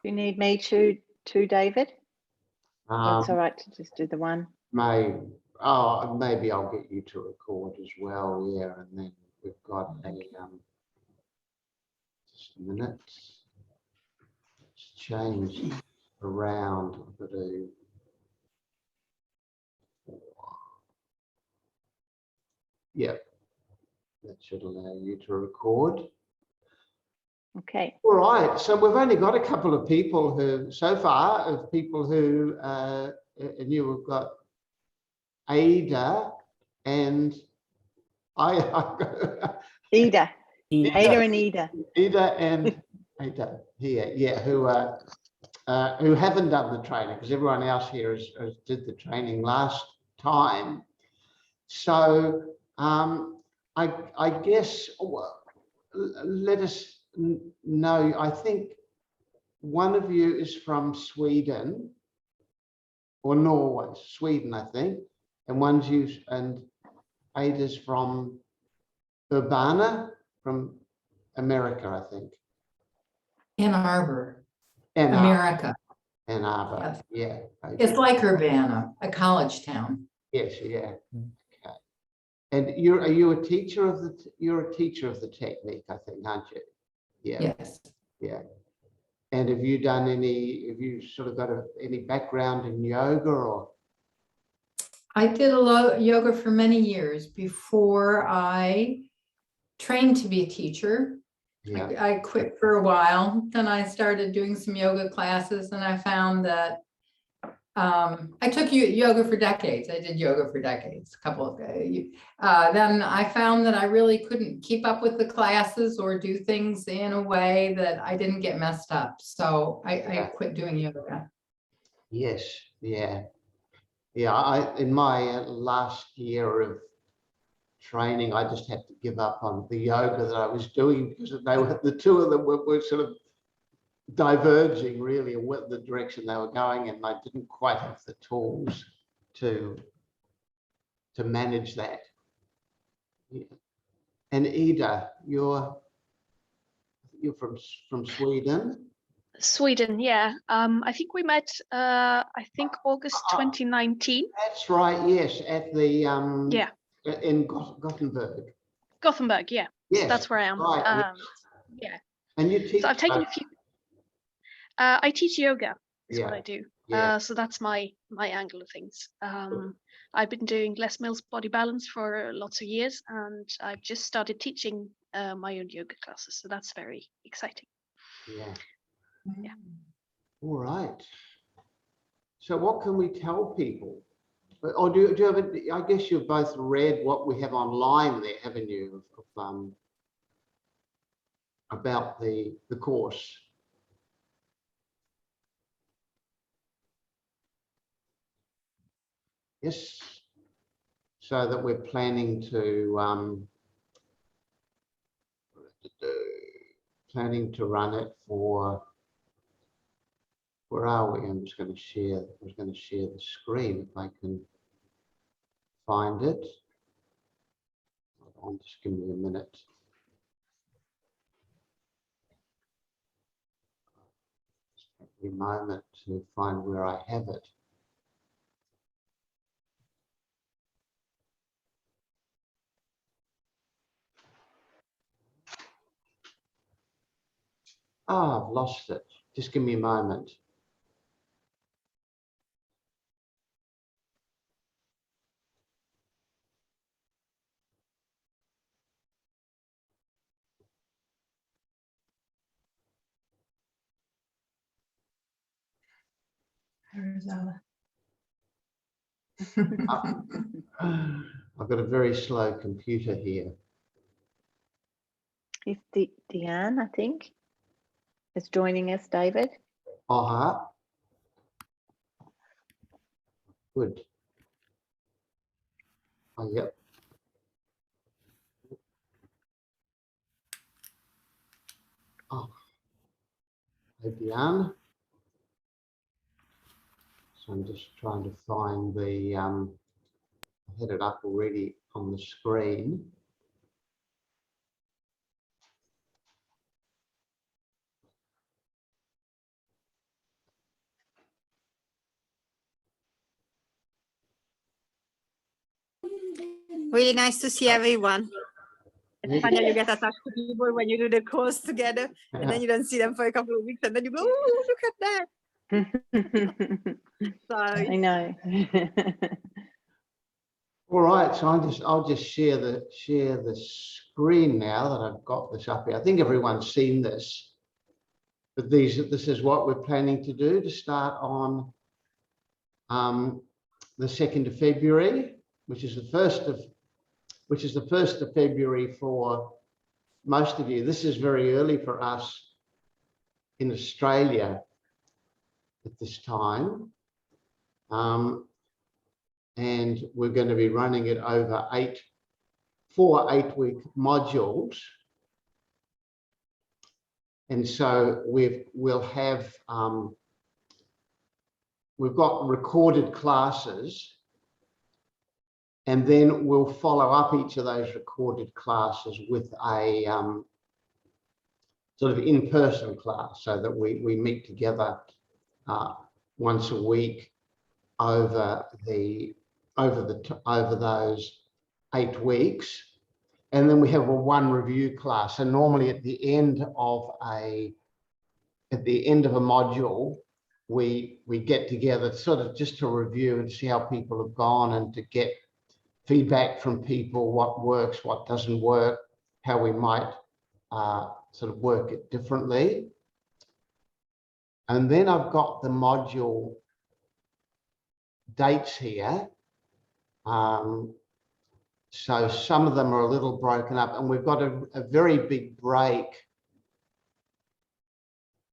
Do you need me to David? Or it's all right to just do the one. Maybe I'll get you to record as well. Yeah, and then we've got a just a minute. Let's change around. I've got to. Yeah, that should allow you to record. Okay. All right, so we've only got a couple of people who, so far, of people who, and you've got Ada and Ida. Ada and Ida. Ada and Ada here, yeah, who haven't done the training, because everyone else here has did the training last time. So I guess let us know. I think one of you is from Sweden or Norway, Sweden, I think, and one's you and Ada's from Urbana, from America, I think. Ann Arbor, Ann America. Ann Arbor, Yes. yeah. It's like Urbana, a college town. Yes, yeah. Okay. And are you a teacher of the? You're a teacher of the technique, I think, aren't you? Yeah. Yes. Yeah. And have you done any? Have you sort of got any background in yoga or? I did a lot of yoga for many years before I trained to be a teacher. Yeah. I quit for a while. Then I started doing some yoga classes, and I found that I took yoga for decades. I did yoga for decades, a couple of then I found that I really couldn't keep up with the classes or do things in a way that I didn't get messed up. So I quit doing yoga. Yes. Yeah. Yeah. In my last year of training, I just had to give up on the yoga that I was doing because the two of them were sort of diverging really in what the direction they were going, and I didn't quite have the tools to manage that. Yeah. And Ida, you're from Sweden. Sweden, yeah. I think we met I think August 2019. That's right, yes, at the Yeah. in Gothenburg. Gothenburg, yeah. Yes, So that's where I am. right, Yeah. and you teach. So I've taken a few. I teach yoga. Is what Yeah. I do. Yeah. So that's my angle of things. I've been doing Les Mills body balance for lots of years, and I've just started teaching my own yoga classes. So that's very exciting. Yeah. Yeah. All right. So what can we tell people? Or do you have I guess you've both read what we have online there, haven't you? About the course. Yes. So that we're planning to run it for. Where are we? I'm just going to share. I was going to share the screen if I can find it. Hold on, just give me a minute. Just take me a moment to find where I have it. Ah, I've lost it. Just give me a moment. Arizona. I've got a very slow computer here. Is Deanne, I think, is joining us, David. Good. Oh, yep. Oh, hey, Deanne. So I'm just trying to find the, I had it up already on the screen. Really nice to see everyone. It's Yeah. funny how you get attached to people when you do the course together, and then you don't see them for a couple of weeks, and then you go, "Oh, look at that!" So I know. All right, so I'll just share the screen now that I've got this up here. I think everyone's seen this, but this is what we're planning to do, to start on the 2nd of February, which is the 1st of February for most of you. This is very early for us in Australia at this time. And we're going to be running it over 4 8-week modules. And so we've got recorded classes, and then we'll follow up each of those recorded classes with a sort of in-person class, so that we meet together once a week over those 8 weeks. And then we have a 1 review class. And normally at the end of a module, we get together sort of just to review and see how people have gone, and to get feedback from people, what works, what doesn't work, how we might sort of work it differently. And then I've got the module dates here. So some of them are a little broken up, and we've got a very big break.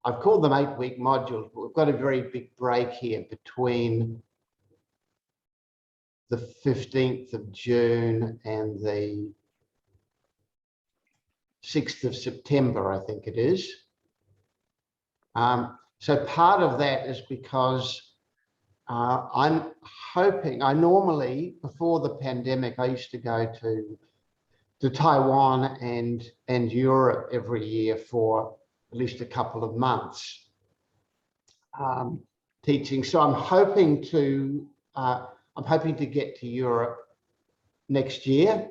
I've called them 8-week modules, but we've got a very big break here between the 15th of June and the 6th of September, I think it is. So part of that is because I'm hoping, I normally, before the pandemic, I used to go to Taiwan and Europe every year for at least a couple of months teaching. So I'm hoping to get to Europe next year.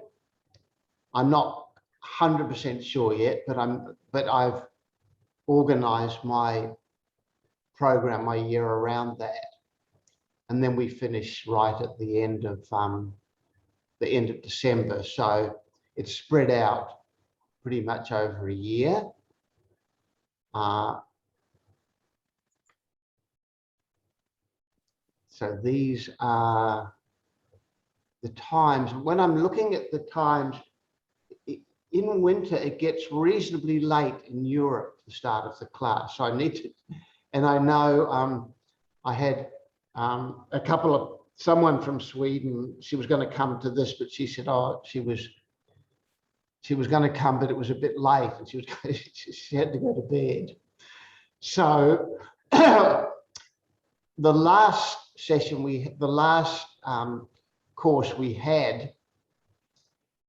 I'm not 100% sure yet, but I've organized my program, my year around that. And then we finish right at the end of December. So it's spread out pretty much over a year. So these are the times. When I'm looking at the times, in winter, it gets reasonably late in Europe, the start of the class. So I need to, and I know I had someone from Sweden, she was going to come to this, but she said, oh, she was going to come, but it was a bit late, and she had to go to bed. So the last session course we had,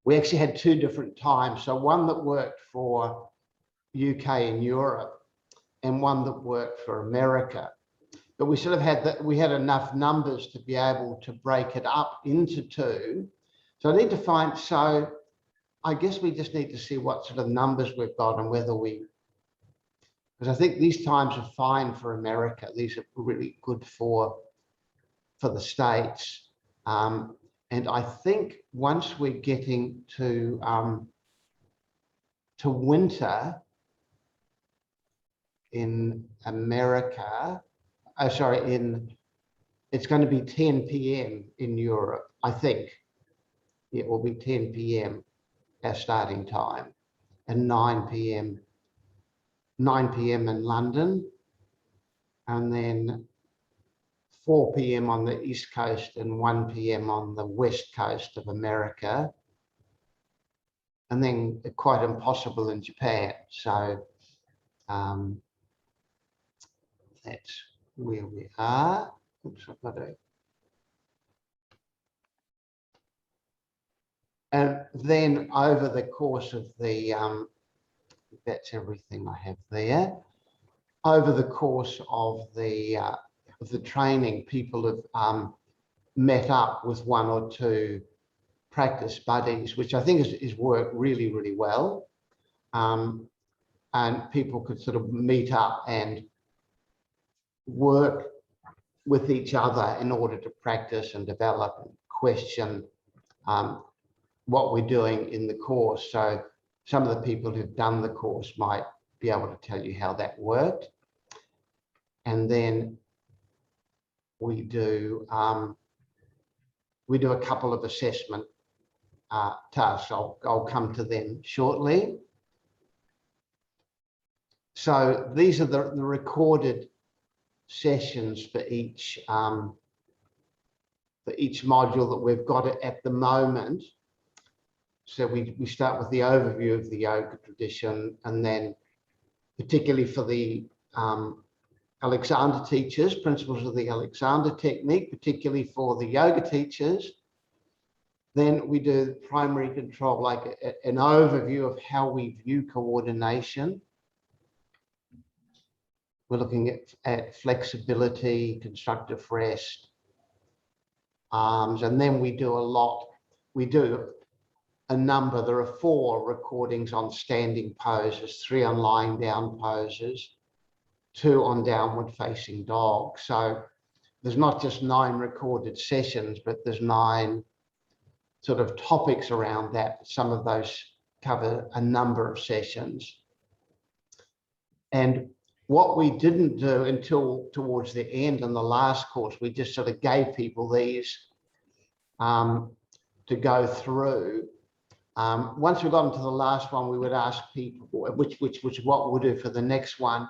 we actually had 2 different times. So one that worked for UK and Europe, and one that worked for America. But we sort of had enough numbers to be able to break it up into 2. So I need to find, so I guess we just need to see what sort of numbers we've got, and whether because I think these times are fine for America. These are really good for the States. And I think once we're getting to winter in America, it's going to be 10 p.m. in Europe, I think. It will be 10 p.m. our starting time, and 9 p.m. in London, and then 4 p.m. on the East Coast and 1 p.m. on the West Coast of America, and then quite impossible in Japan. So that's where we are. Oops, I've got to. And then over the course of the, that's everything I have there. Over the course of the training, people have met up with 1 or 2 practice buddies, which I think is worked really, really well. And people could sort of meet up and work with each other in order to practice and develop and question what we're doing in the course. So some of the people who've done the course might be able to tell you how that worked. And then we do a couple of assessment tasks. I'll come to them shortly. So these are the recorded sessions for each module that we've got at the moment. So we start with the overview of the yoga tradition, and then particularly for the Alexander teachers, principles of the Alexander technique, particularly for the yoga teachers. Then we do primary control, like an overview of how we view coordination. We're looking at flexibility, constructive rest, arms, and then we do a number. There are 4 recordings on standing poses, 3 on lying down poses, 2 on downward facing dog. So there's not just 9 recorded sessions, but there's 9 sort of topics around that. Some of those cover a number of sessions. And what we didn't do until towards the end in the last course, we just sort of gave people these to go through. Once we got into the last one, we would ask people, which what we'll do for the next one,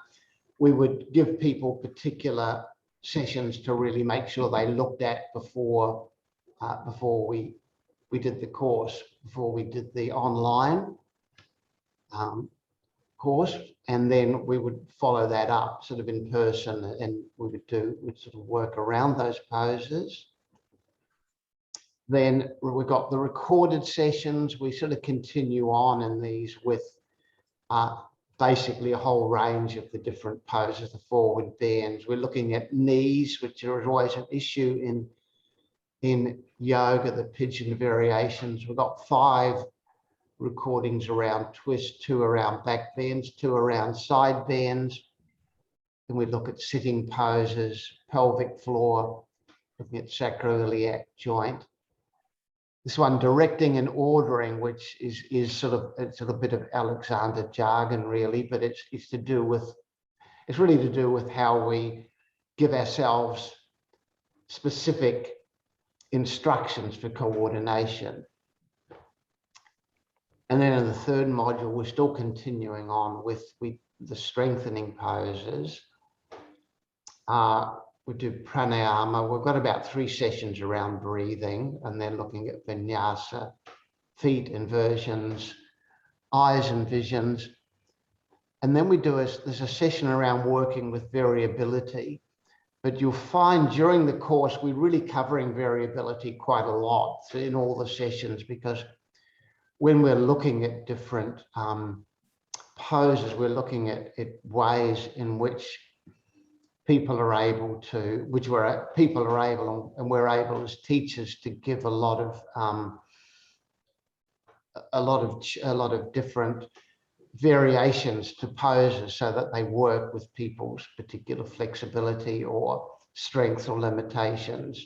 we would give people particular sessions to really make sure they looked at before we did the course, before we did the online course, and then we would follow that up sort of in person, and we'd sort of work around those poses. Then we've got the recorded sessions. We sort of continue on in these with basically a whole range of the different poses, the forward bends. We're looking at knees, which are always an issue in yoga, the pigeon variations. We've got 5 recordings around twist, 2 around back bends, 2 around side bends. Then we look at sitting poses, pelvic floor, looking at sacroiliac joint. This one, directing and ordering, which is sort of, it's a bit of Alexander jargon really, but it's really to do with how we give ourselves specific instructions for coordination. And then in the 3rd module, we're still continuing on with the strengthening poses. We do pranayama. We've got about 3 sessions around breathing, and then looking at vinyasa, feet inversions, eyes and visions. And then there's a session around working with variability. But you'll find during the course, we're really covering variability quite a lot in all the sessions, because when we're looking at different poses, we're looking at ways in which people are able to, and we're able as teachers to give a lot of different variations to poses so that they work with people's particular flexibility or strengths or limitations.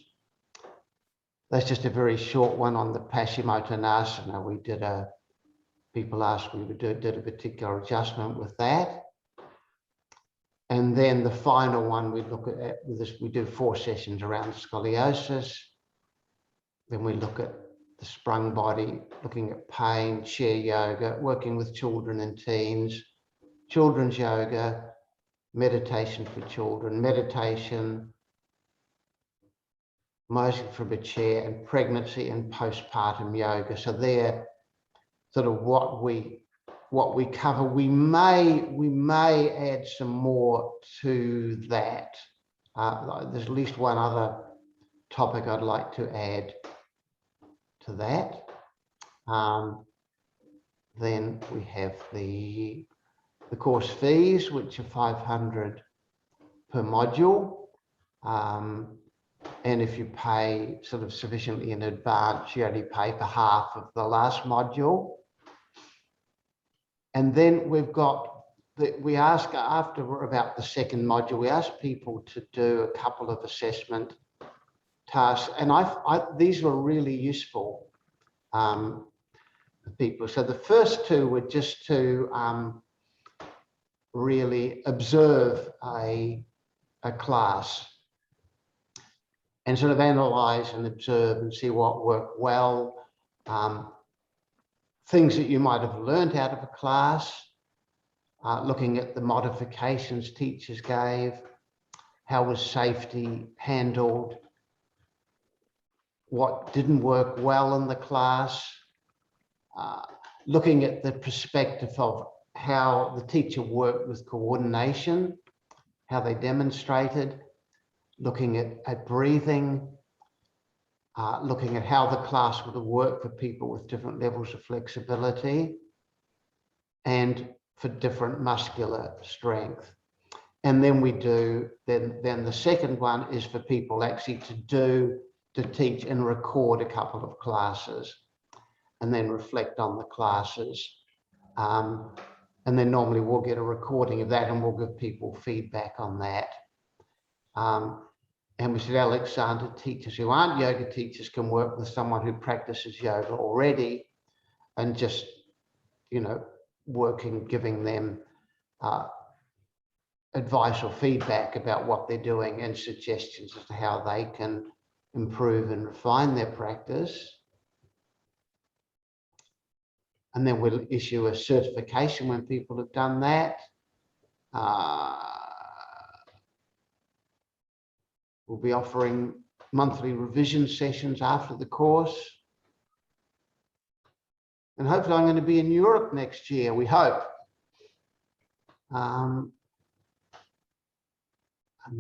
That's just a very short one on the Paschimottanasana. People asked, we did a particular adjustment with that. And then the final one we look at with this, we do 4 sessions around scoliosis. Then we look at the sprung body, looking at pain, chair yoga, working with children and teens, children's yoga, meditation for children, meditation, motion from a chair, and pregnancy and postpartum yoga. So they're sort of what we cover. We may add some more to that. There's at least one other topic I'd like to add to that. Then we have the course fees, which are $500 per module. And if you pay sort of sufficiently in advance, you only pay for half of the last module. And then we've got, we ask after about the second module, we ask people to do a couple of assessment tasks. And these were really useful for people. So the first two were just to really observe a class and sort of analyze and observe and see what worked well, things that you might have learned out of a class, looking at the modifications teachers gave, how was safety handled, what didn't work well in the class, looking at the perspective of how the teacher worked with coordination, how they demonstrated, looking at breathing, looking at how the class would have worked for people with different levels of flexibility and for different muscular strength. And then we do, then the second one is for people actually to teach and record a couple of classes and then reflect on the classes. And then normally we'll get a recording of that and we'll give people feedback on that. And we said Alexander teachers who aren't yoga teachers can work with someone who practices yoga already and just, you know, working, giving them advice or feedback about what they're doing and suggestions as to how they can improve and refine their practice. And then we'll issue a certification when people have done that. We'll be offering monthly revision sessions after the course. And hopefully I'm going to be in Europe next year, we hope. And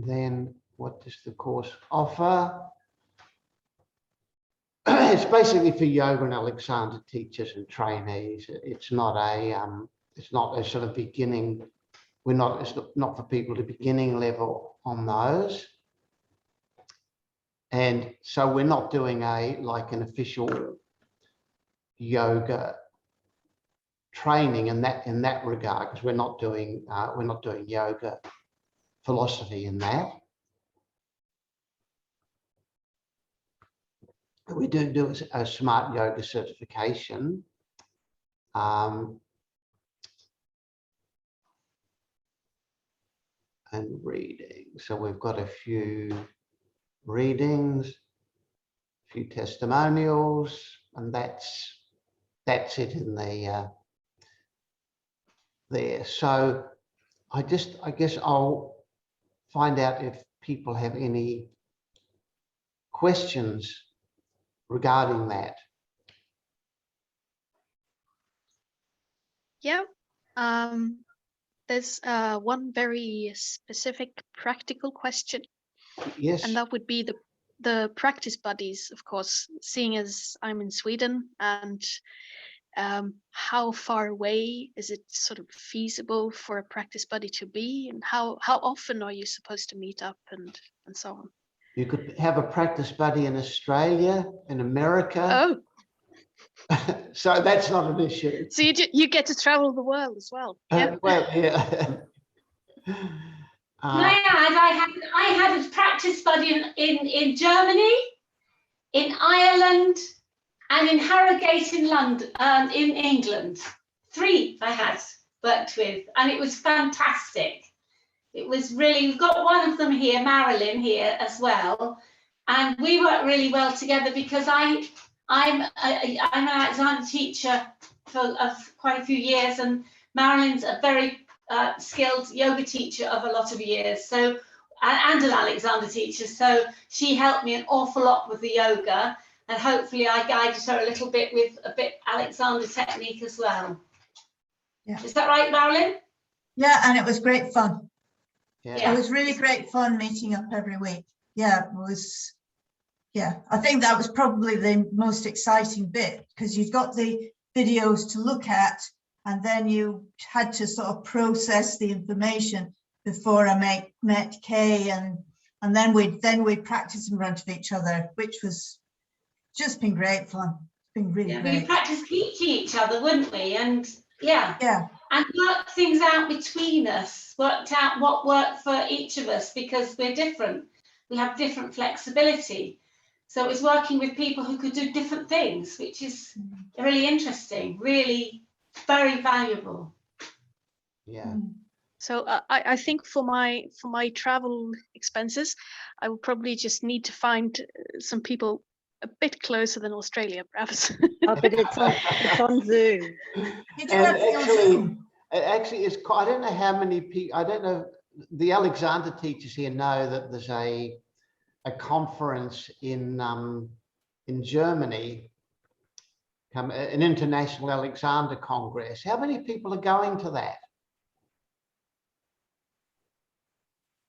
then what does the course offer? It's basically for yoga and Alexander teachers and trainees. It's not a sort of beginning. It's not for people at beginning level on those. And so we're not doing an official yoga training in that regard, because we're not doing yoga philosophy in that. We do a smart yoga certification. And reading. So we've got a few readings, a few testimonials, and that's it in the there. So I guess I'll find out if people have any questions regarding that. Yeah. There's one very specific practical question. Yes. And that would be the practice buddies, of course, seeing as I'm in Sweden, and how far away is it sort of feasible for a practice buddy to be, and how often are you supposed to meet up and so on? You could have a practice buddy in Australia, in America. Oh. So that's not an issue. So you get to travel the world as well. Yeah. Well, yeah. May I add, I had a practice buddy in Germany, in Ireland, and in Harrogate in London, in England. 3 I had worked with, and it was fantastic. It was really, we've got one of them here, Marilyn, here as well, and we work really well together because I'm an Alexander teacher for quite a few years, and Marilyn's a very skilled yoga teacher of a lot of years, so, and an Alexander teacher, so she helped me an awful lot with the yoga, and hopefully I guided her a little bit with a bit Alexander technique as well. Yeah. Is that right, Marilyn? Yeah, and it was great fun. Yeah. It was really great fun meeting up every week. Yeah, it was. Yeah, I think that was probably the most exciting bit, because you've got the videos to look at, and then you had to sort of process the information before I met Kay and And then we'd practice in front of each other, which was just been great fun. It's been really Yeah, great. we practiced teaching each other, wouldn't we? And yeah, Yeah, and worked things out between us, worked out what worked for each of us, because we're different. We have different flexibility. So it was working with people who could do different things, which is really interesting, really very valuable. Yeah. So I think for my travel expenses, I will probably just need to find some people a bit closer than Australia, perhaps. Oh, but it's on Zoom. you do And everything on actually, Zoom. it actually is quite, I don't know how many people, I don't know, the Alexander teachers here know that there's a conference in Germany, an International Alexander Congress. How many people are going to that?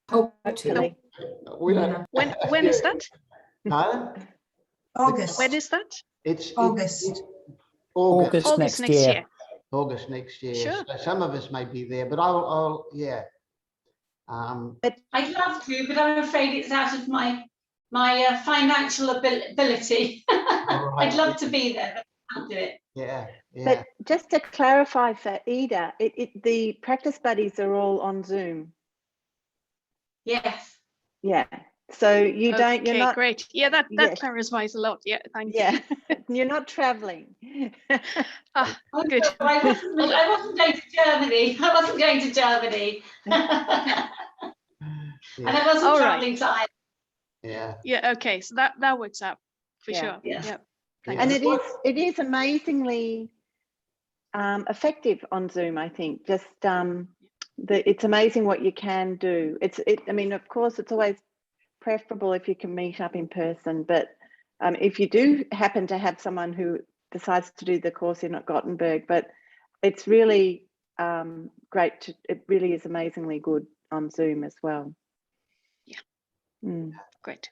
Hopefully. We don't. When is that? Pardon? August. When is that? It's August. August. August next year. August next year. Sure. So some of us may be there, but I'll yeah. I'd love to, but I'm afraid it's out of my financial ability. I'd love to be there, but I can't do it. Yeah, yeah. But just to clarify for Ida, the practice buddies are all on Zoom. Yes. Yeah. So you're Okay, not, great. Yeah, that Yes. clarifies a lot. Yeah, thank yeah, you. you're not traveling. Ah, Oh, good. no, I wasn't going to Germany. I wasn't going to Germany. And I wasn't All right. traveling to Ireland. Yeah. Yeah, okay. So that works out for Yeah. sure. Yeah. Yeah. Yeah. And it is amazingly effective on Zoom, I think. Just it's amazing what you can do. I mean, of course, it's always preferable if you can meet up in person, but if you do happen to have someone who decides to do the course in Gothenburg, but it's really great. It really is amazingly good on Zoom as well. Yeah. Mm. Great.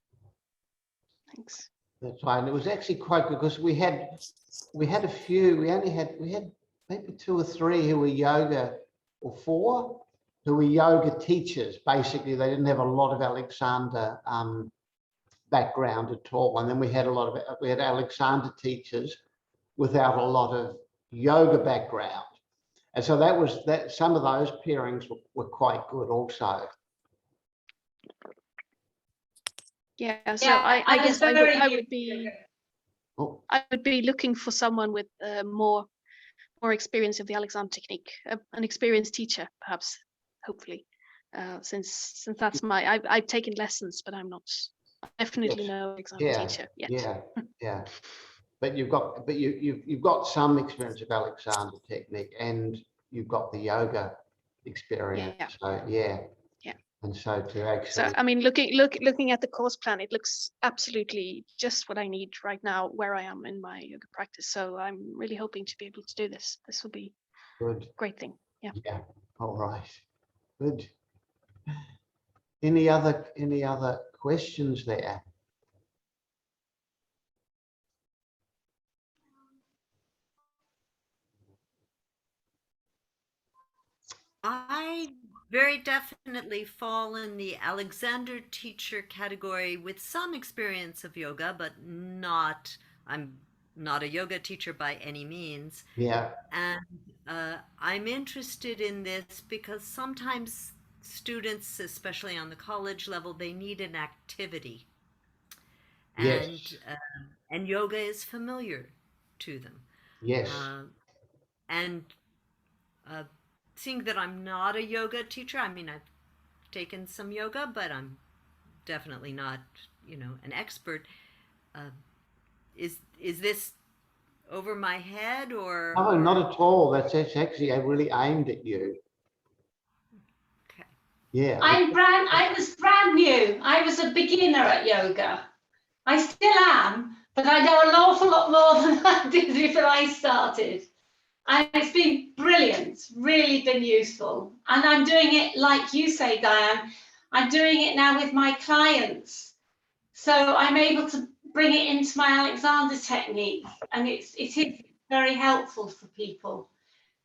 Thanks. That's right. And it was actually quite good because we had a few, we had maybe 2 or 3 who were yoga, or 4 who were yoga teachers. Basically, they didn't have a lot of Alexander background at all. And then we had Alexander teachers without a lot of yoga background. And so some of those pairings were quite good also. Yeah. So Yeah, I guess I Oh, would be looking for someone with more experience of the Alexander technique, an experienced teacher, perhaps, hopefully, since that's I've taken lessons, but I'm not definitely yes. no Alexander teacher yet. Yeah. But you've got some experience of Alexander technique, and you've got the yoga experience. Yeah. So yeah. Yeah. And so to actually. So I mean, looking at the course plan, it looks absolutely just what I need right now where I am in my yoga practice. So I'm really hoping to be able to do this. This will be Good. a great thing. Yeah. Yeah. All right. Good. Any other questions there? I very definitely fall in the Alexander teacher category with some experience of yoga, but I'm not a yoga teacher by any means. Yeah. And I'm interested in this because sometimes students, especially on the college level, they need an activity. Yes. And yoga is familiar to them. Yes. And seeing that I'm not a yoga teacher, I mean, I've taken some yoga, but I'm definitely not, an expert. Is this over my head or? No, not at all. That's actually really aimed at you. Okay. Yeah. I was brand new. I was a beginner at yoga. I still am, but I know an awful lot more than I did before I started. And it's been brilliant, really been useful. And I'm doing it like you say, Diane, I'm doing it now with my clients. So I'm able to bring it into my Alexander technique. And it is very helpful for people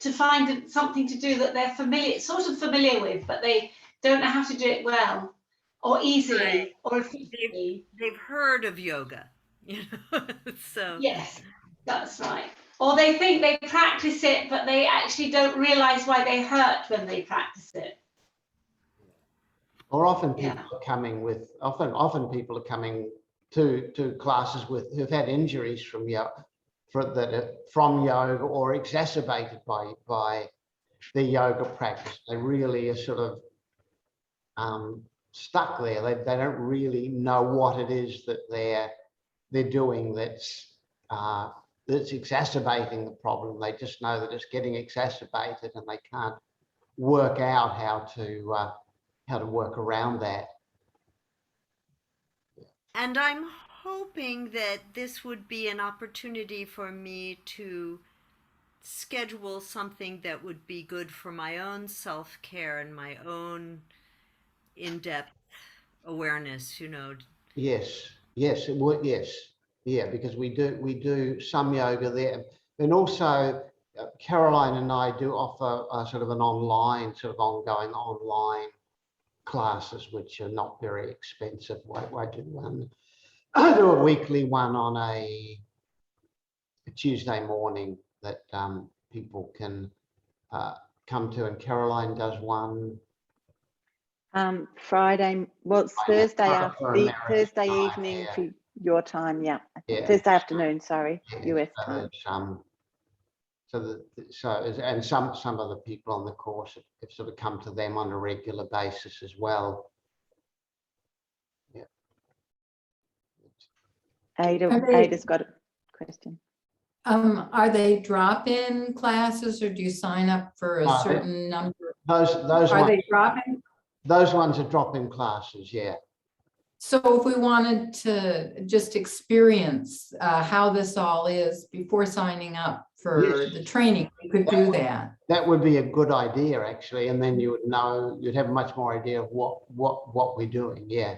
to find something to do that they're sort of familiar with, but they don't know how to do it well. or easily Right. or efficiently. They've heard of yoga, you know. So Yes, that's right. Or they think they practice it, but they actually don't realize why they hurt when they practice it. Or often people Yeah. are coming with often people are coming to classes with who've had injuries from yoga, from yoga, or exacerbated by the yoga practice. They really are sort of stuck there. They don't really know what it is that they're doing that's exacerbating the problem. They just know that it's getting exacerbated, and they can't work out how to work around that. and I'm hoping that this would be an opportunity for me to schedule something that would be good for my own self-care and my own in-depth awareness, you know. Yes, it would. Yes, yeah, because we do some yoga there, and also Caroline and I do offer sort of an ongoing online classes, which are not very expensive. I do a weekly one on a Tuesday morning that people can come to, and Caroline does one Friday, well, it's Thursday for American Thursday time, evening yeah. for your time. Yeah, I think Yeah. Thursday afternoon. Sorry, Yeah, US so time. and some other people on the course have sort of come to them on a regular basis as well. Yeah. Ada's got a question. Are they drop-in classes, or do you sign up for a certain number? Those Are ones, they drop-in? those ones are drop-in classes, yeah. So if we wanted to just experience how this all is before signing up for Yes. the training, we could do that. That would be a good idea, actually, and then you would know, you'd have a much more idea of what we're doing. Yeah.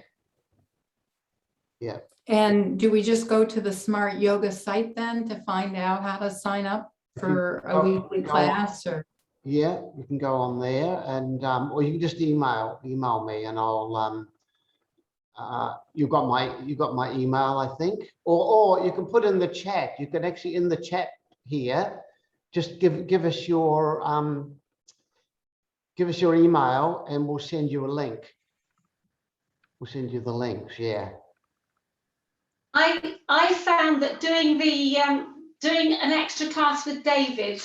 Yeah. And do we just go to the Smart Yoga site then to find out how to sign up for a weekly class? Or yeah, you can go on there, and or you can just email me, and I'll you've got my email, I think, or you can put in the chat. You can actually, in the chat here, just give us your email, and we'll send you a link. We'll send you the links. Yeah. I found that doing an extra class with David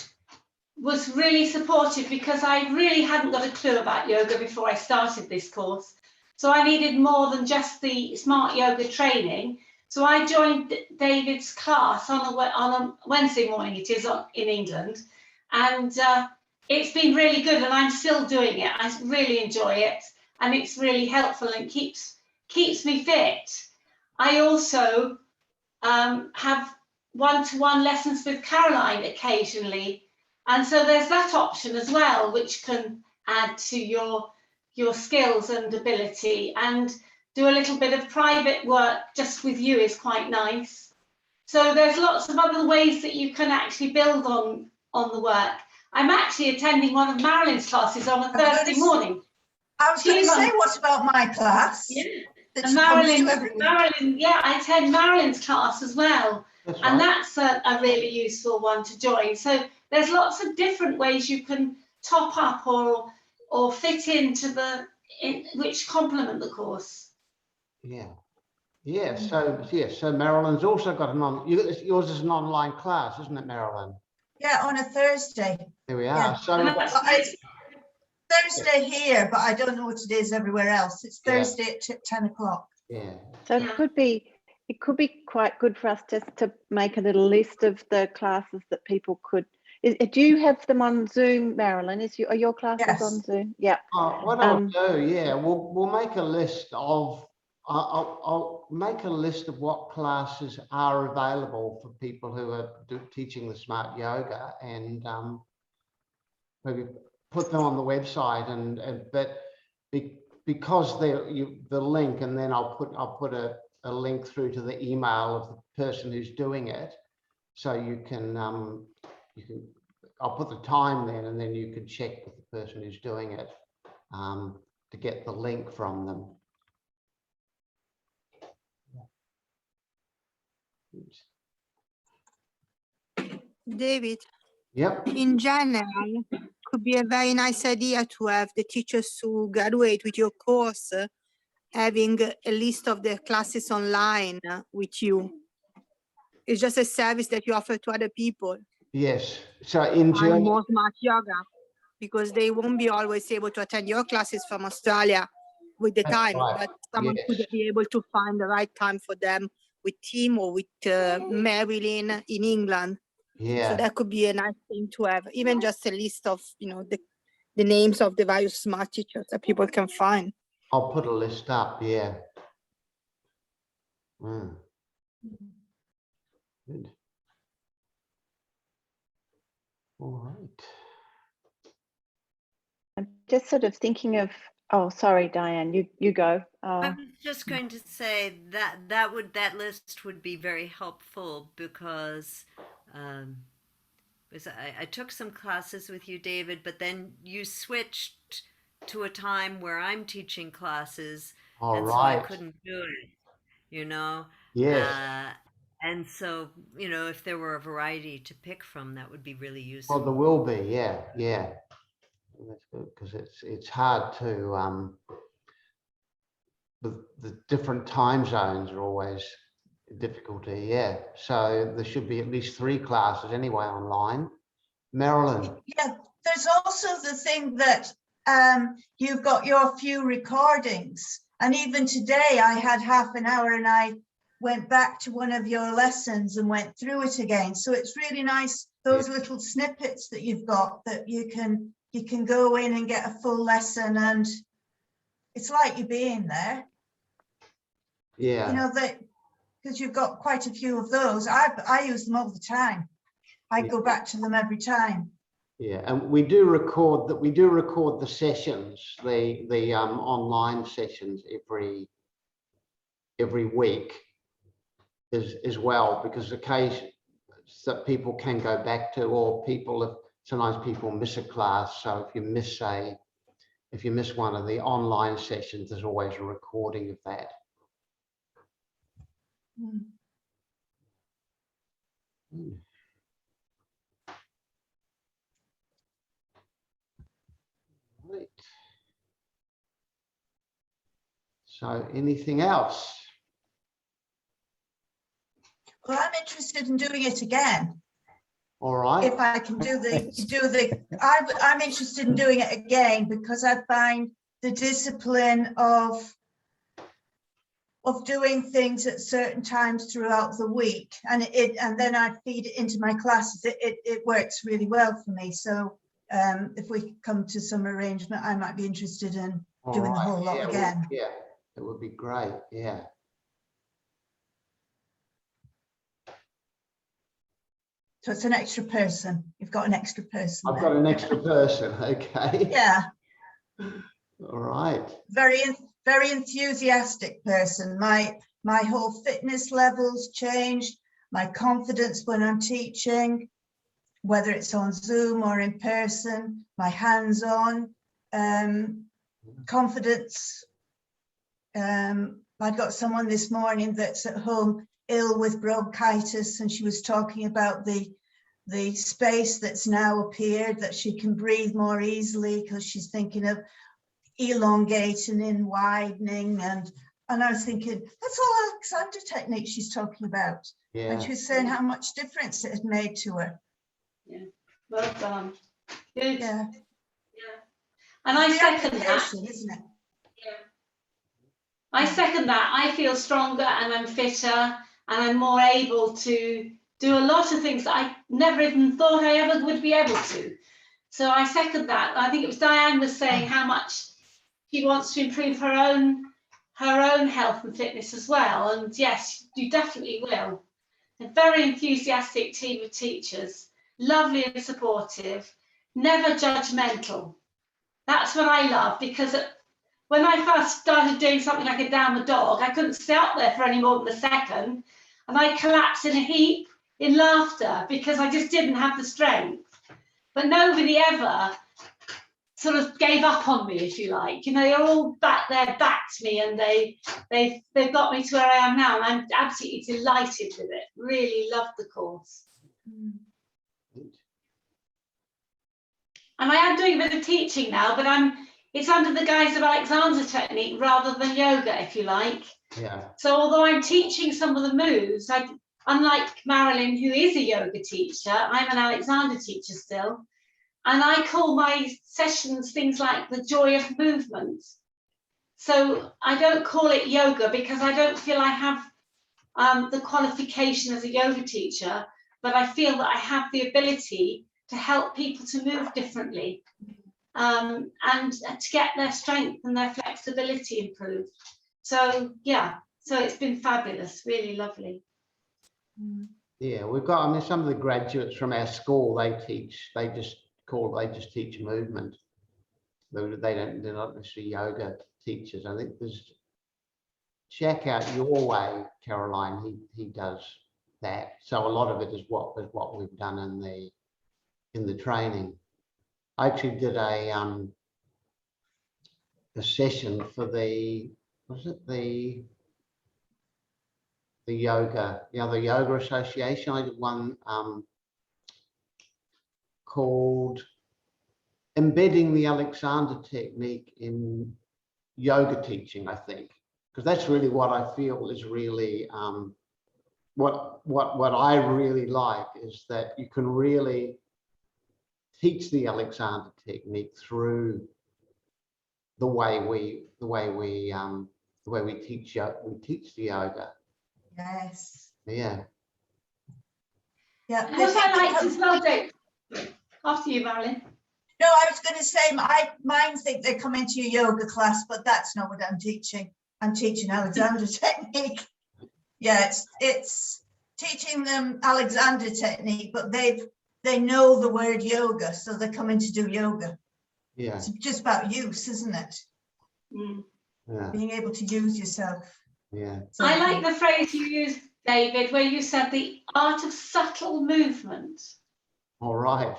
was really supportive, because I really hadn't got a clue about yoga before I started this course. So I needed more than just the smart yoga training. So I joined David's class on a Wednesday morning, it is in England. And it's been really good, and I'm still doing it. I really enjoy it, and it's really helpful and keeps me fit. I also have one-to-one lessons with Caroline occasionally. And so there's that option as well, which can add to your skills and ability. And do a little bit of private work just with you is quite nice. So there's lots of other ways that you can actually build on the work. I'm actually attending one of Marilyn's classes on a Thursday morning. I was going to say, what about my class? Yeah. That And she comes to every week? Marilyn, yeah, I attend Marilyn's class as well. That's And right. that's a really useful one to join. So there's lots of different ways you can top up or fit into which complement the course. Yeah. Yeah. So Marilyn's also got yours is an online class, isn't it, Marilyn? Yeah, on a Thursday. There we are. Yeah. So It's Thursday here, but I don't know what it is everywhere else. It's Thursday at 10 o'clock. yeah. So it could be quite good for us just to make a little list of the classes that people could. Do you have them on Zoom, Marilyn? Are your classes on Zoom? Yeah. What I'll do, yeah, we'll make a list of. I'll make a list of what classes are available for people who are teaching the smart yoga, and maybe put them on the website, because the link, and then I'll put a link through to the email of the person who's doing it, so you can I'll put the time then, and then you can check with the person who's doing it to get the link from them. David, Yep. in general, could be a very nice idea to have the teachers who graduate with your course having a list of their classes online with you. It's just a service that you offer to other people. Yes. So in And Germany, more smart yoga, because they won't be always able to attend your classes from Australia with the That's time, right. but someone could Yes. be able to find the right time for them with Tim or with Marilyn in England. So Yeah. that could be a nice thing to have, even just a list of, you know, the names of the various smart teachers that people can find. I'll put a list up. Yeah. Mm. Good. All right. I'm just sort of thinking of, oh, sorry, Diane, you go. I was just going to say that list would be very helpful because I took some classes with you, David, but then you switched to a time where I'm teaching classes, All and so I right. couldn't do it, you know. Yes. And so, you know, if there were a variety to pick from, that would be really Well, useful. there will be. Yeah. Yeah. That's good because it's hard to the different time zones are always a difficulty. Yeah. So there should be at least 3 classes anyway online. Marilyn. Yeah, there's also the thing that you've got your few recordings. And even today I had half an hour and I went back to one of your lessons and went through it again. So it's really nice, those little snippets that you've got that you can go in and get a full lesson, and it's like you being there. Yeah. You know, that because you've got quite a few of those. I use them all the time. I go back to them every time. Yeah, and we do record the sessions, the online sessions every week as well, because occasionally that people can go back to, or sometimes people miss a class. So if you miss one of the online sessions, there's always a recording of that. Right. So anything else? Well, I'm interested in doing it again. All right. If I can I'm interested in doing it again because I find the discipline of doing things at certain times throughout the week, and then I feed it into my classes. It works really well for me. So if we come to some arrangement, I might be interested in doing the whole lot again. Yeah, it would be great. Yeah. So it's an extra person. You've got an extra person. I've got an extra person. Okay. Yeah. All right. Very enthusiastic person. My whole fitness levels changed. My confidence when I'm teaching, whether it's on Zoom or in person, my hands-on confidence. I'd got someone this morning that's at home ill with bronchitis, and she was talking about the space that's now appeared, that she can breathe more easily because she's thinking of elongating and widening, and I was thinking that's all Alexander technique she's talking about. Yeah. And she was saying how much difference it had made to her. Yeah, well done. Good. Yeah. Yeah. And I second that. Isn't it? Yeah. I second that. I feel stronger and I'm fitter and I'm more able to do a lot of things that I never even thought I ever would be able to. So I second that. I think it was Diane was saying how much she wants to improve her own health and fitness as well. And yes, you definitely will. A very enthusiastic team of teachers, lovely and supportive, never judgmental. That's what I love, because when I first started doing something like a downward dog, I couldn't stay up there for any more than a second. And I collapsed in a heap in laughter because I just didn't have the strength. But nobody ever sort of gave up on me, if you like. You know, they're all back there, backed me, and they've got me to where I am now, and I'm absolutely delighted with it. Really love the course. And I am doing a bit of teaching now, but it's under the guise of Alexander technique rather than yoga, if you like. Yeah. So although I'm teaching some of the moves, unlike Marilyn, who is a yoga teacher, I'm an Alexander teacher still. And I call my sessions things like the joy of movement. So I don't call it yoga because I don't feel I have the qualification as a yoga teacher, but I feel that I have the ability to help people to move differently and to get their strength and their flexibility improved. So yeah, so it's been fabulous, really lovely. Yeah, we've got, I mean, some of the graduates from our school, they just teach movement. They're not necessarily yoga teachers. I think there's Check Out Your Way, Caroline, he does that. So a lot of it is what we've done in the training. I actually did a session for the yoga, the Yoga Association. I did one called Embedding the Alexander Technique in Yoga Teaching, I think, because that's really what I feel is really what I really like, is that you can really teach the Alexander Technique through the way we teach the yoga. Yes. Yeah. Yeah. And what I liked as well, Dave, after you, Marilyn. No, I was going to say, mine think they come into your yoga class, but that's not what I'm teaching. I'm teaching Alexander technique. Yeah, it's teaching them Alexander technique, but they know the word yoga, so they're coming to do yoga. Yeah. It's just about use, isn't it? Mm. Yeah. Being able to use yourself. Yeah. So, I like the phrase you used, David, where you said the art of subtle movement. All right.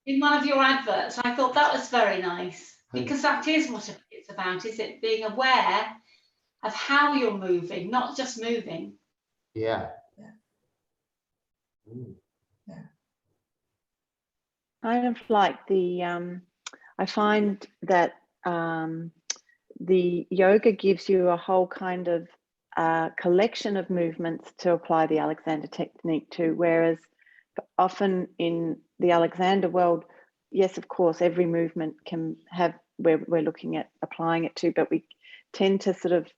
In one of your adverts. I thought that was very nice, because that is what it's about, is it? Being aware of how you're moving, not just moving. Yeah. Yeah. Yeah. Kind of like I find that the yoga gives you a whole kind of collection of movements to apply the Alexander technique to, whereas often in the Alexander world, yes, of course, every movement can have where we're looking at applying it to, but we tend to sort of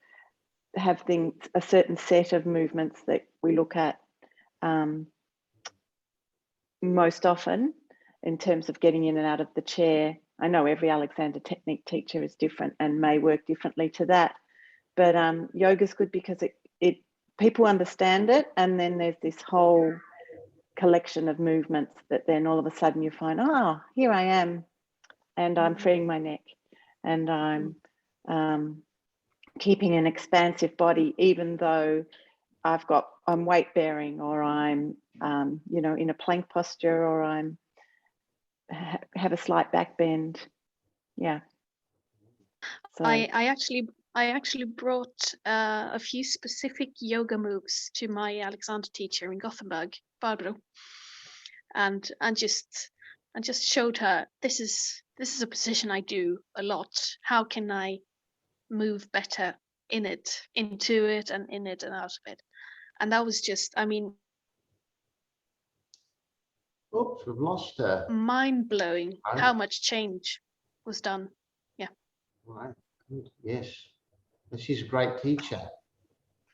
have a certain set of movements that we look at most often in terms of getting in and out of the chair. I know every Alexander technique teacher is different and may work differently to that, but yoga's good because it people understand it, and then there's this whole collection of movements that then all of a sudden you find, oh, here I am, and I'm freeing my neck, and I'm keeping an expansive body, even though I'm weight bearing, or I'm in a plank posture, or I'm have a slight back bend. Yeah. So I actually brought a few specific yoga moves to my Alexander teacher in Gothenburg, Barbro, and just showed her, this is a position I do a lot. How can I move better into it and in it and out of it? And that was just, I mean, Oops, we've lost her. mind blowing Oh. how much change was done. Yeah. Right. Good. Yes. And she's a great teacher.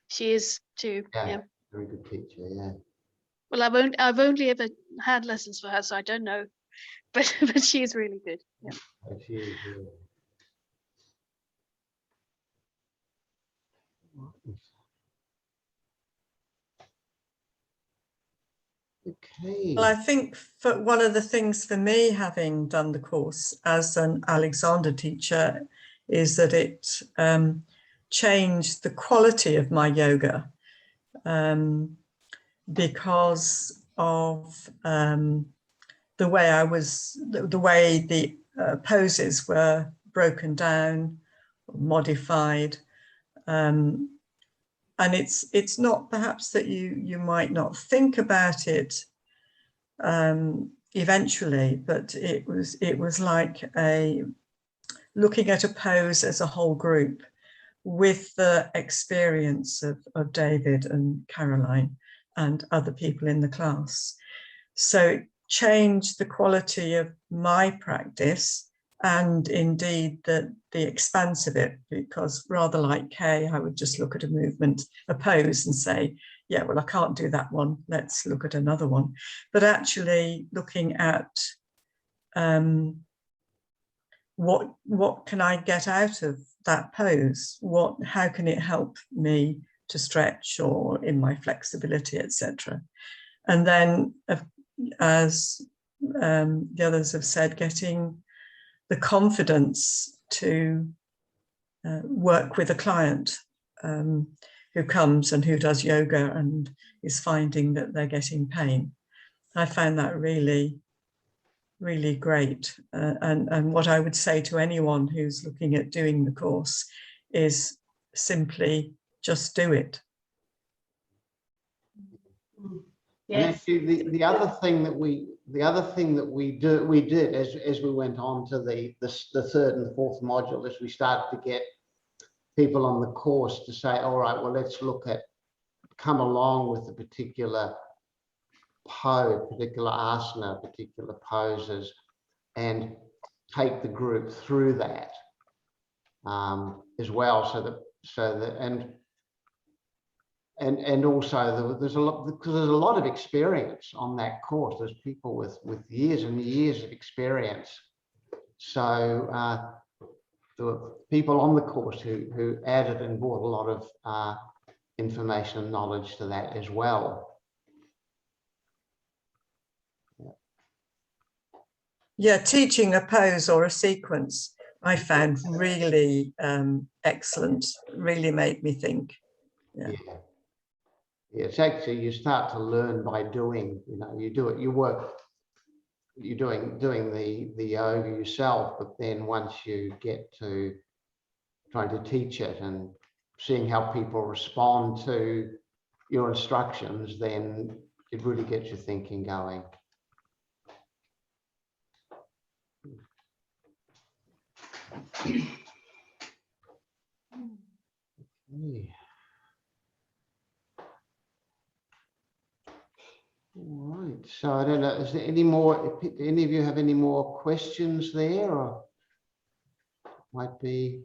She is too. Yeah. Yeah. Very good teacher. Yeah. Well, I've only ever had lessons for her, so I don't know, but she is really good. Yeah. She is. Okay. Well, I think one of the things for me, having done the course as an Alexander teacher, is that it changed the quality of my yoga because of the way poses were broken down, modified, and it's not perhaps that you might not think about it eventually, but it was like looking at a pose as a whole group with the experience of David and Caroline and other people in the class. So it changed the quality of my practice and indeed the expanse of it, because rather like Kay, I would just look at a movement, a pose and say, yeah, well, I can't do that one. Let's look at another one. But actually looking at what can I get out of that pose? How can it help me to stretch or in my flexibility, etc. And then, as the others have said, getting the confidence to work with a client who comes and who does yoga and is finding that they're getting pain. I found that really, really great. And what I would say to anyone who's looking at doing the course is simply just do it. Yes. And actually, the other thing that we did as we went on to the third and the fourth module is we started to get people on the course to say, all right, well, let's come along with the particular pose, particular asana, particular poses, and take the group through that as well. And also there's a lot, because there's a lot of experience on that course. There's people with years and years of experience. So there were people on the course who added and brought a lot of information and knowledge to that as well. Yeah, teaching a pose or a sequence I found really excellent, really made me think. Yeah. It's actually, you start to learn by doing, you do it, you work, you're doing the yoga yourself, but then once you get to trying to teach it and seeing how people respond to your instructions, then it really gets your thinking going. Okay. All right, so I don't know, is there any more, any of you have any more questions there, or might be?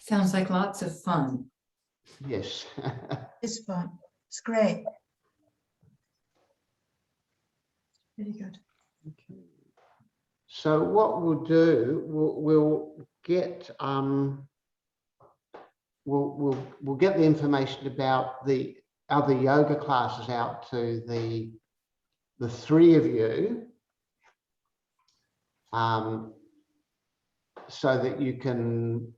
Sounds like lots of fun. Yes. It's fun. It's great. Really good. Okay. So what we'll do, we'll get we'll get the information about the other yoga classes out to the three of you, so that you can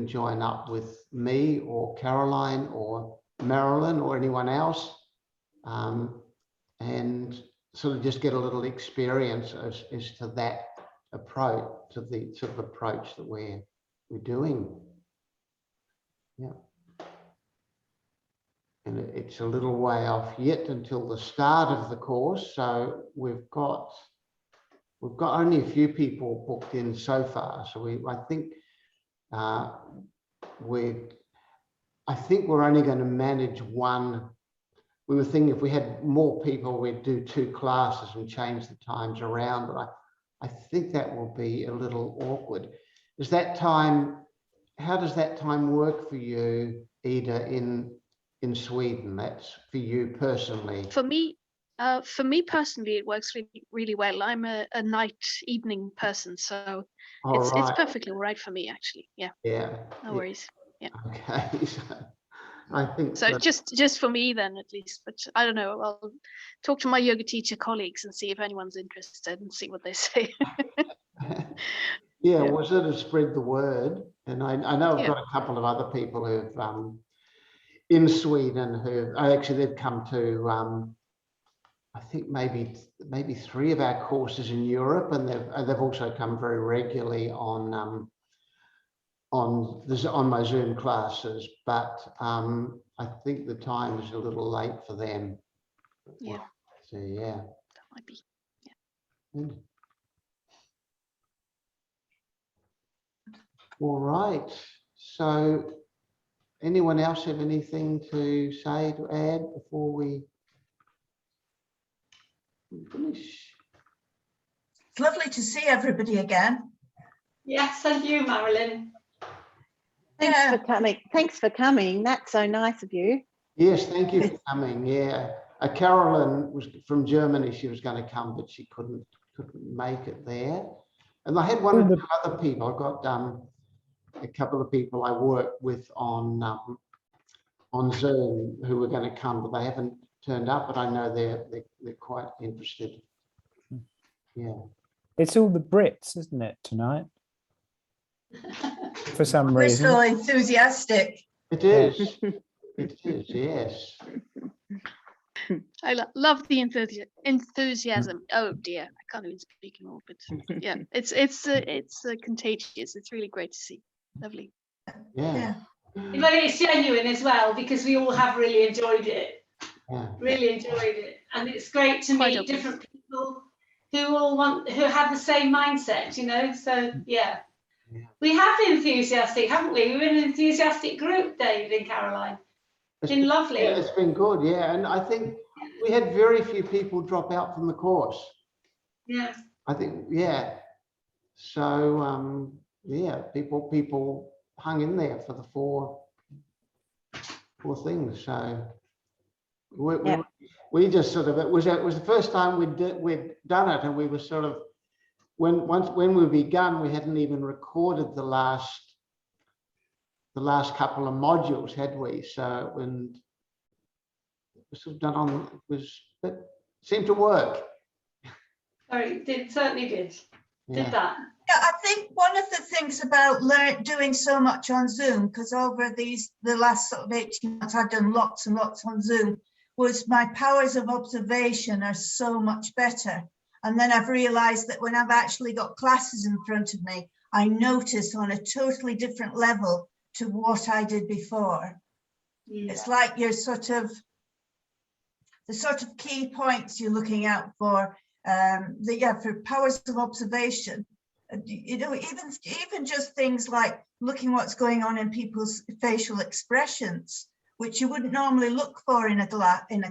join up with me or Caroline or Marilyn or anyone else, and sort of just get a little experience as to that approach, to the sort of approach that we're doing. Yeah. And it's a little way off yet until the start of the course, so we've got only a few people booked in so far. So I think we're only going to manage one. We were thinking if we had more people, we'd do 2 classes and change the times around, but I think that will be a little awkward. Is that time, how does that time work for you, Ida, in Sweden? That's for you personally. For me personally, it works really, really well. I'm a night evening person, so it's perfectly all right for me, actually. Yeah. Yeah. No worries. Yeah. Okay. So I think so. Just for me then, at least. But I don't know. I'll talk to my yoga teacher colleagues and see if anyone's interested and see what they say. Yeah, we'll sort of spread the word. And I know I've got a couple of other people who've in Sweden who actually they've come to I think maybe 3 of our courses in Europe, and they've also come very regularly on my Zoom classes. But I think the time is a little late for them. Yeah. So yeah. That might be. Good. All right. So, anyone else have anything to say, to add before we finish? It's lovely to see everybody again. Yes, and you, Marilyn. Thanks Yeah. for coming. Thanks for coming. That's so nice of you. Yes, thank you for coming. Yeah, Carolyn was from Germany. She was going to come, but she couldn't make it there. And I had one or two other people. I've got a couple of people I work with on Zoom who were going to come, but they haven't turned up. But I know they're quite interested. Yeah. It's all the Brits, isn't it, tonight? For some We're reason. so enthusiastic. It is. It is, yes. I love the enthusiasm. Oh dear, I can't even speak anymore. But yeah, it's contagious. It's really great to see. Lovely. Yeah. But it's genuine as well, because we all have really enjoyed it. Yeah. Really enjoyed it, and it's great to Quite meet open. different people who have the same mindset. You know, so yeah. We have been enthusiastic, haven't we? We're an enthusiastic group, David and Caroline. It's been lovely. Yeah, it's been good, yeah. And I think we had very few people drop out from the course. Yeah. I think, yeah. So, yeah, people hung in there for the four things. So we just sort of, it was the first time we'd done it, and we were sort of, when we begun, we hadn't even recorded the last couple of modules, had we? So when it was sort of done it seemed to work. Sorry, it certainly did. Yeah. Did that. Yeah, I think one of the things about doing so much on Zoom, because over the last sort of 18 months, I've done lots and lots on Zoom, was my powers of observation are so much better. And then I've realized that when I've actually got classes in front of me, I notice on a totally different level to what I did before. Yeah. It's like you're the sort of key points you're looking out for, for powers of observation. You know, even just things like looking what's going on in people's facial expressions, which you wouldn't normally look for in a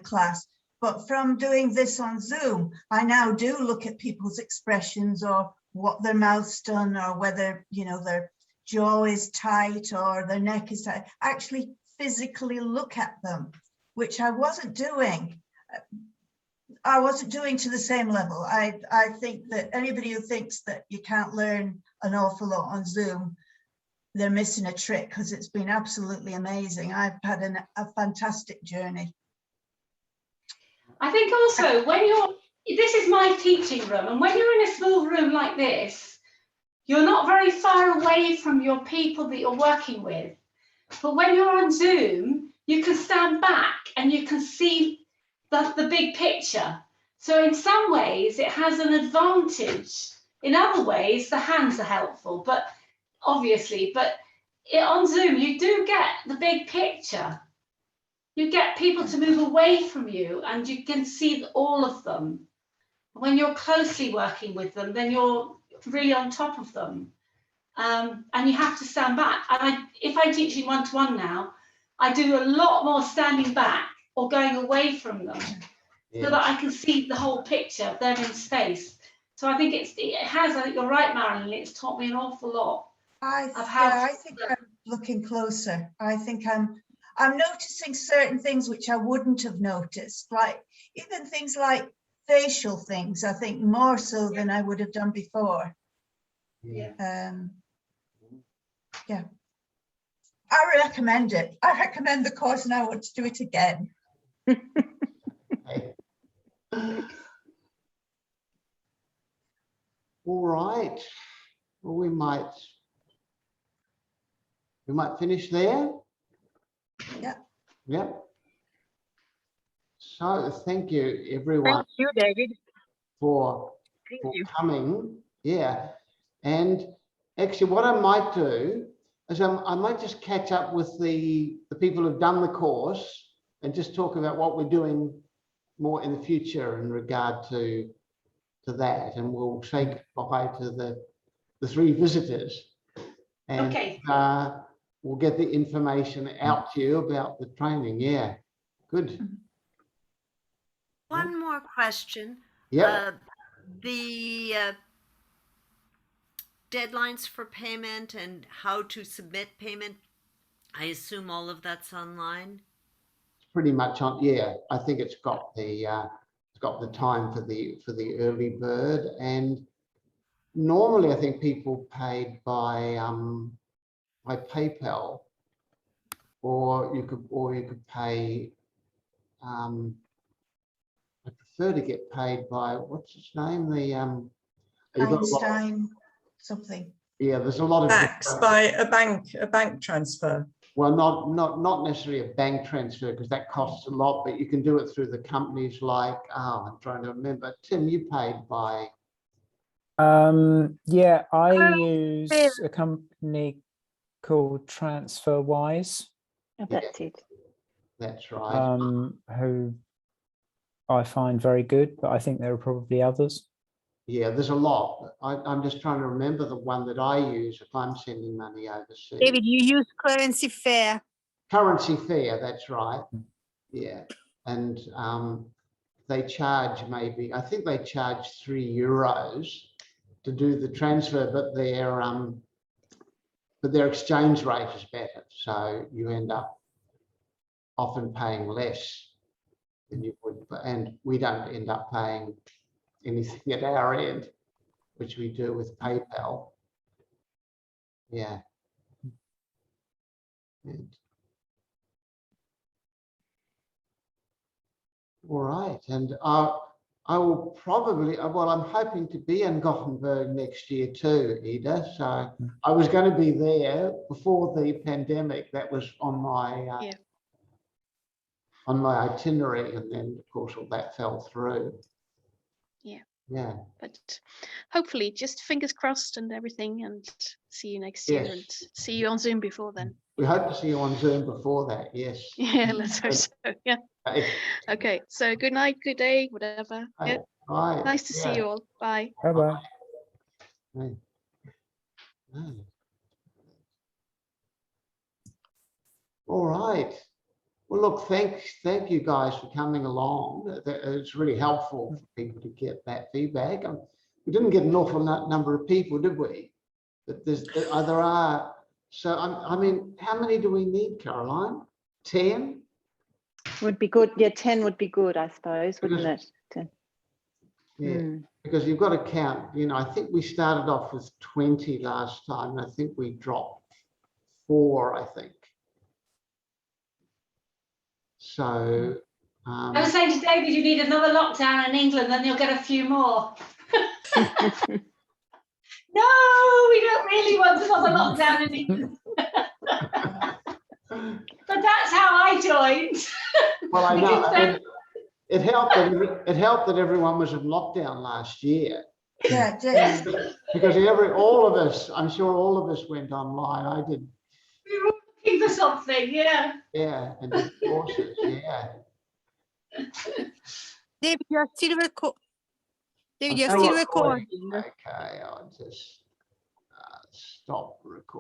class. But from doing this on Zoom, I now do look at people's expressions, or what their mouth's done, or whether, you know, their jaw is tight or their neck is tight. Actually physically look at them, which I wasn't doing. I wasn't doing to the same level. I think that anybody who thinks that you can't learn an awful lot on Zoom, they're missing a trick, because it's been absolutely amazing. I've had a fantastic journey. I think also this is my teaching room, and when you're in a small room like this, you're not very far away from your people that you're working with. But when you're on Zoom, you can stand back and you can see the big picture. So in some ways it has an advantage. In other ways, the hands are helpful, but obviously, on Zoom, you do get the big picture. You get people to move away from you, and you can see all of them. When you're closely working with them, then you're really on top of them. And you have to stand back. And if I teach in one-to-one now, I do a lot more standing back or going away from them, so that I can see the whole picture of them in space. So I think I think you're right, Marilyn, it's taught me an awful lot. I think I'm looking closer. I think I'm noticing certain things which I wouldn't have noticed, like even things like facial things, I think more so than I would have done before. Yeah. Yeah. I recommend it. I recommend the course, and I want to do it again. All right. Well, we might finish there. Yeah. Yep. So thank you, everyone, Thank you, David. for Thank you. coming. Yeah. And actually, what I might do is I might just catch up with the people who've done the course and just talk about what we're doing more in the future in regard to that. And we'll say goodbye to the 3 visitors. And Okay. we'll get the information out to you about the training. Yeah. Good. One more question. Yeah. The deadlines for payment and how to submit payment, I assume all of that's online? Pretty much on. Yeah, I think it's got the time for the early bird, and normally I think people paid by PayPal, or you could pay. I prefer to get paid by, what's its name? The you've got a lot- Einstein something. yeah, there's a lot of Backs by a bank transfer. well, not necessarily a bank transfer, because that costs a lot, but you can do it through the companies like, I'm trying to remember. Tim, you paid by. Yeah, I use a company called TransferWise, Oh, that's it. That's right. who I find very good, but I think there are probably others. Yeah, there's a lot. I'm just trying to remember the one that I use if I'm sending money overseas. David, you use Currency Fair. Currency Fair, that's right. Yeah, and they charge maybe, I think they charge €3 to do the transfer, but their exchange rate is better, so you end up often paying less than you would, and we don't end up paying anything at our end, which we do with PayPal. Yeah. And, all right, and I will probably, well, I'm hoping to be in Gothenburg next year too, Ida. So I was going to be there before the pandemic. That was on my on my itinerary, and then of course all that fell through. Yeah. But hopefully, just fingers crossed and everything, and see you next year, Yes. and see you on Zoom before then. We hope to see you on Zoom before that. Yes. Yeah, let's hope so. Yeah. Okay. So good night, good day, whatever. Yeah. Bye. Nice to see you all. Bye. Bye-bye. Bye. All right. Well, look, thank you guys for coming along. It's really helpful for people to get that feedback. We didn't get an awful number of people, did we? But there are. So I mean, how many do we need, Caroline? 10? Would be good. Yeah, 10 would be good, I suppose, wouldn't it? 10. Yeah, because you've got to count. You know, I think we started off with 20 last time. And I think we dropped 4, I think. So I was saying to David, you need another lockdown in England, then you'll get a few more. No, we don't really want another lockdown in England. But that's how I joined. well, I know. I mean, it helped that everyone was in lockdown last year. Yeah, it did. Because all of us, I'm sure all of us went online. I did. We were looking for something, yeah. Yeah, and did courses, yeah. David, you're still recording. Okay, I'll just stop recording.